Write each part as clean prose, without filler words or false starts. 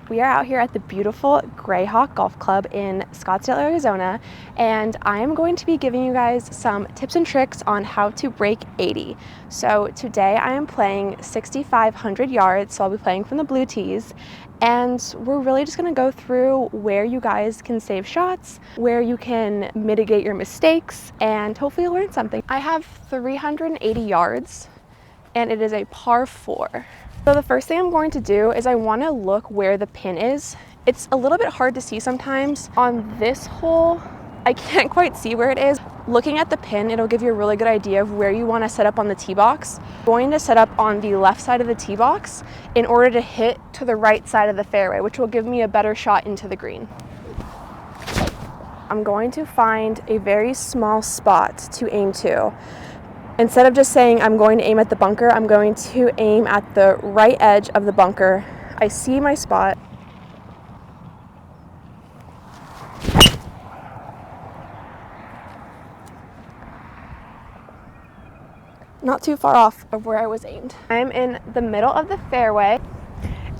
We are out here at the beautiful Greyhawk Golf Club in Scottsdale, Arizona, and I am going to be giving you guys some tips and tricks on how to break 80. So today I am playing 6,500 yards, so I'll be playing from the blue tees, and we're really just going to go through where you guys can save shots, where you can mitigate your mistakes, and hopefully you'll learn something. I have 380 yards, and it is a par 4. So the first thing I'm going to do is I want to look where the pin is. It's a little bit hard to see sometimes. On this hole, I can't quite see where it is. Looking at the pin, it'll give you a really good idea of where you want to set up on the tee box. I'm going to set up on the left side of the tee box in order to hit to the right side of the fairway, which will give me a better shot into the green. I'm going to find a very small spot to aim to. Instead of just saying I'm going to aim at the bunker, I'm going to aim at the right edge of the bunker. I see my spot. Not too far off of where I was aimed. I'm in the middle of the fairway.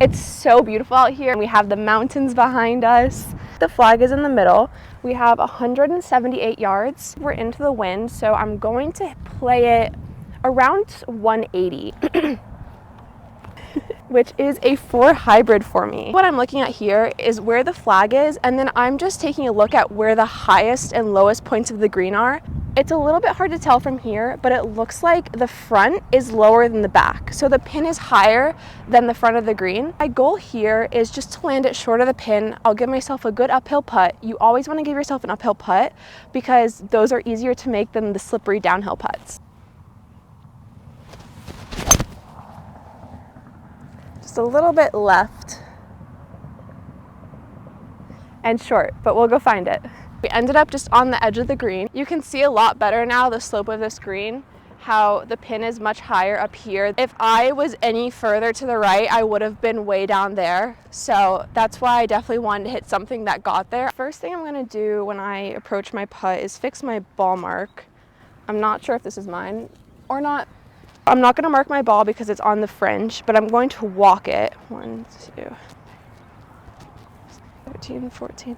It's so beautiful out here. We have the mountains behind us. The flag is in the middle. We have 178 yards. We're into the wind, so I'm going to play it around 180, which is a 4 hybrid for me. What I'm looking at here is where the flag is, and then I'm just taking a look at where the highest and lowest points of the green are. It's a little bit hard to tell from here, but it looks like the front is lower than the back. So the pin is higher than the front of the green. My goal here is just to land it short of the pin. I'll give myself a good uphill putt. You always want to give yourself an uphill putt because those are easier to make than the slippery downhill putts. Just a little bit left and short, but we'll go find it. We ended up just on the edge of the green. You can see a lot better now the slope of this green, how the pin is much higher up here. If I was any further to the right, I would have been way down there. So that's why I definitely wanted to hit something that got there. First thing I'm gonna do when I approach my putt is fix my ball mark. I'm not sure if this is mine or not. I'm not gonna mark my ball because it's on the fringe, but I'm going to walk it. 1, 2, 13, 14.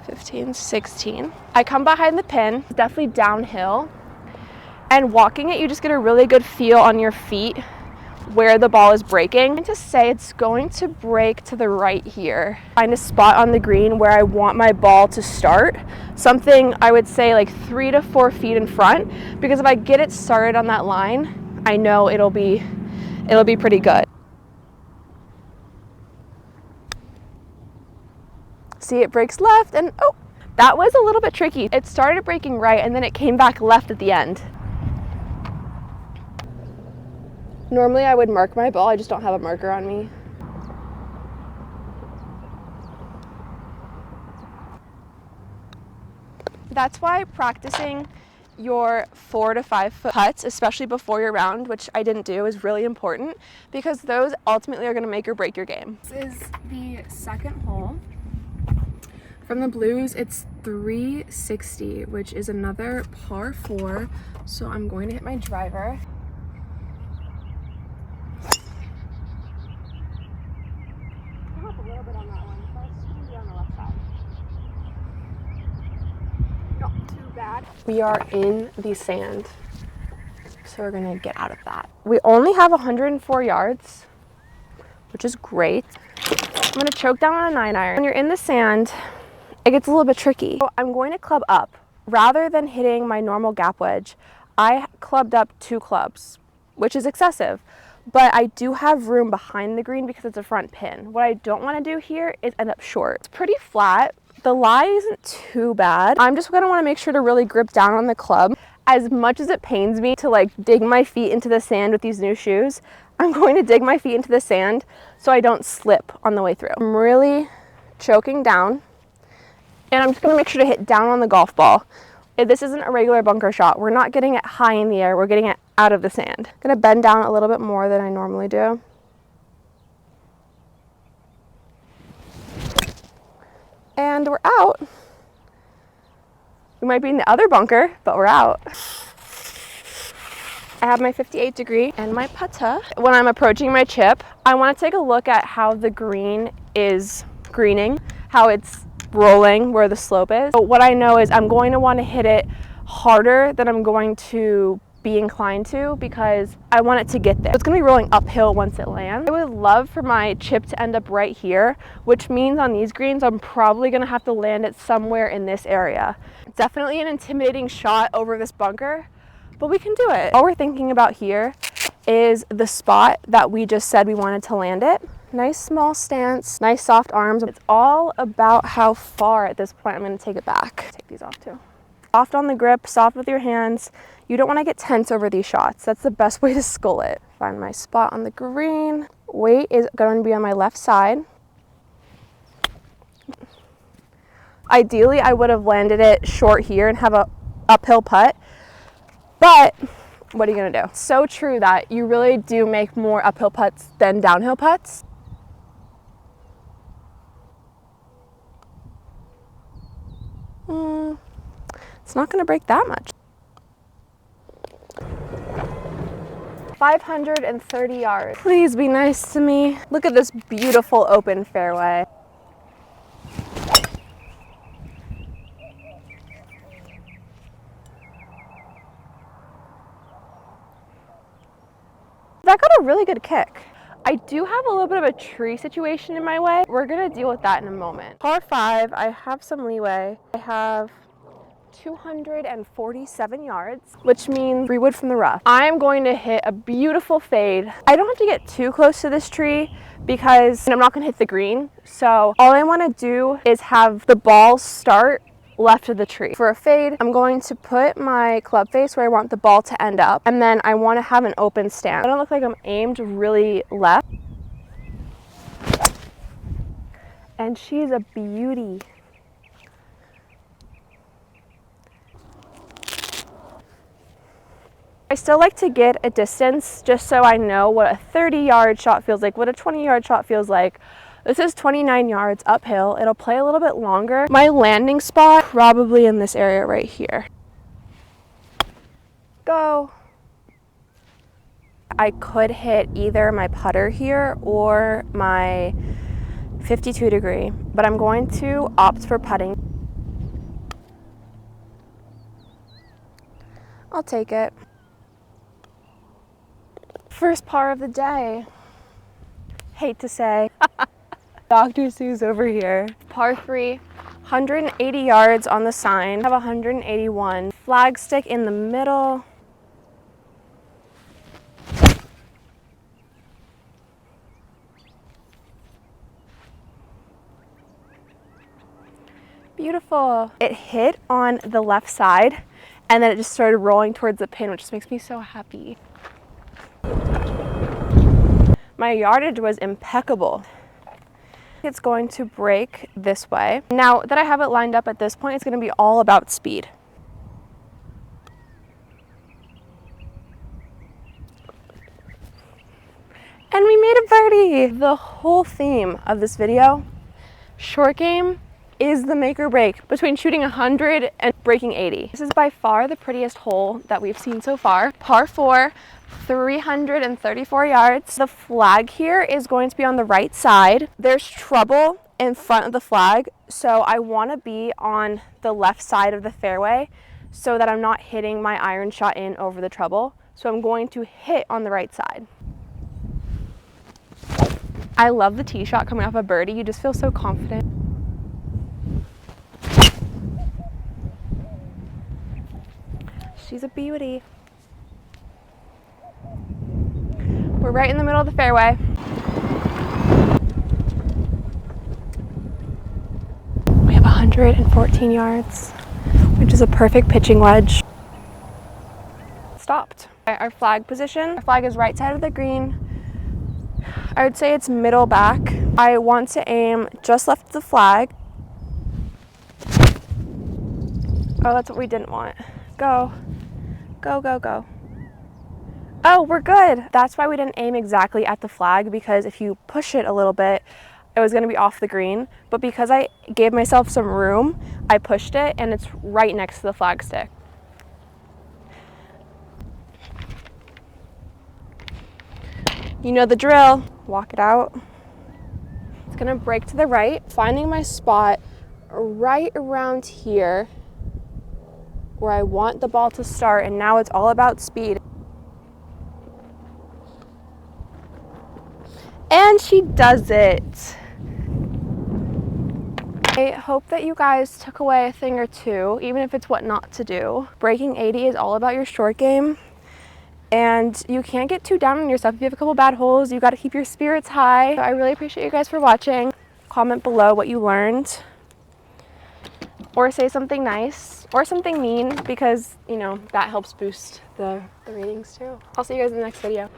15, 16. I come behind the pin, definitely downhill, and walking it, you just get a really good feel on your feet where the ball is breaking. I'm going to say it's going to break to the right here. Find a spot on the green where I want my ball to start, something I would say like 3 to 4 feet in front, because if I get it started on that line, I know it'll be pretty good. See, it breaks left, and oh, that was a little bit tricky. It started breaking right, and then it came back left at the end. Normally I would mark my ball, I just don't have a marker on me. That's why practicing your 4 to 5 foot putts, especially before your round, which I didn't do, is really important, because those ultimately are gonna make or break your game. This is the second hole. From the blues, it's 360, which is another par 4. So I'm going to hit my driver. Come up a little bit on that one. That's going to be on the left side. Not too bad. We are in the sand, so we're going to get out of that. We only have 104 yards, which is great. I'm going to choke down on a 9-iron. When you're in the sand, it gets a little bit tricky. So I'm going to club up. Rather than hitting my normal gap wedge, I clubbed up 2 clubs, which is excessive, but I do have room behind the green because it's a front pin. What I don't want to do here is end up short. It's pretty flat. The lie isn't too bad. I'm just going to want to make sure to really grip down on the club. As much as it pains me to like dig my feet into the sand with these new shoes, I'm going to dig my feet into the sand so I don't slip on the way through. I'm really choking down. And I'm just going to make sure to hit down on the golf ball. This isn't a regular bunker shot. We're not getting it high in the air. We're getting it out of the sand. I'm going to bend down a little bit more than I normally do. And we're out. We might be in the other bunker, but we're out. I have my 58 degree and my putter. When I'm approaching my chip, I want to take a look at how the green is greening, how it's rolling where the slope is. But what I know is I'm going to want to hit it harder than I'm going to be inclined to, because I want it to get there. It's going to be rolling uphill once it lands. I would love for my chip to end up right here, which means on these greens I'm probably going to have to land it somewhere in this area. Definitely an intimidating shot over this bunker, but we can do it. All we're thinking about here is the spot that we just said we wanted to land it. Nice small stance, nice soft arms. It's all about how far at this point I'm going to take it back. Take these off too. Soft on the grip, soft with your hands. You don't want to get tense over these shots. That's the best way to skull it. Find my spot on the green. Weight is going to be on my left side. Ideally, I would have landed it short here and have a uphill putt, but what are you going to do? So true that you really do make more uphill putts than downhill putts. It's not going to break that much. 530 yards. Please be nice to me. Look at this beautiful open fairway. That got a really good kick. I do have a little bit of a tree situation in my way. We're gonna deal with that in a moment. Par 5, I have some leeway. I have 247 yards, which means 3 wood from the rough. I'm going to hit a beautiful fade. I don't have to get too close to this tree because I'm not gonna hit the green. So all I wanna do is have the ball start left of the tree. For a fade, I'm going to put my club face where I want the ball to end up, and then I want to have an open stance. I don't look like I'm aimed really left. And she's a beauty. I still like to get a distance just so I know what a 30-yard shot feels like, what a 20-yard shot feels like. This is 29 yards uphill. It'll play a little bit longer. My landing spot, probably in this area right here. Go. I could hit either my putter here or my 52 degree, but I'm going to opt for putting. I'll take it. First par of the day. Hate to say. Dr. Seuss over here. Par 3, 180 yards on the sign. I have 181. Flag stick in the middle. Beautiful. It hit on the left side and then it just started rolling towards the pin, which just makes me so happy. My yardage was impeccable. It's going to break this way. Now that I have it lined up at this point, it's going to be all about speed. And we made a birdie! The whole theme of this video, short game, is the make or break between shooting 100 and breaking 80. This is by far the prettiest hole that we've seen so far. Par 4, 334 yards. The flag here is going to be on the right side. There's trouble in front of the flag, so I want to be on the left side of the fairway so that I'm not hitting my iron shot in over the trouble. So I'm going to hit on the right side. I love the tee shot coming off a birdie. You just feel so confident. She's a beauty. We're right in the middle of the fairway. We have 114 yards, which is a perfect pitching wedge. Stopped. Our flag position. Our flag is right side of the green. I would say it's middle back. I want to aim just left of the flag. Oh, that's what we didn't want. Go. Go, go, go. Oh, we're good. That's why we didn't aim exactly at the flag, because if you push it a little bit, it was going to be off the green. But because I gave myself some room, I pushed it and it's right next to the flag stick. You know the drill. Walk it out. It's gonna break to the right, finding my spot right around here where I want the ball to start, and now it's all about speed. And she does it. I hope that you guys took away a thing or two, even if it's what not to do. Breaking 80 is all about your short game, and you can't get too down on yourself. If you have a couple bad holes, you got to keep your spirits high. So I really appreciate you guys for watching. Comment below what you learned, or say something nice or something mean, because, you know, that helps boost the ratings too. I'll see you guys in the next video.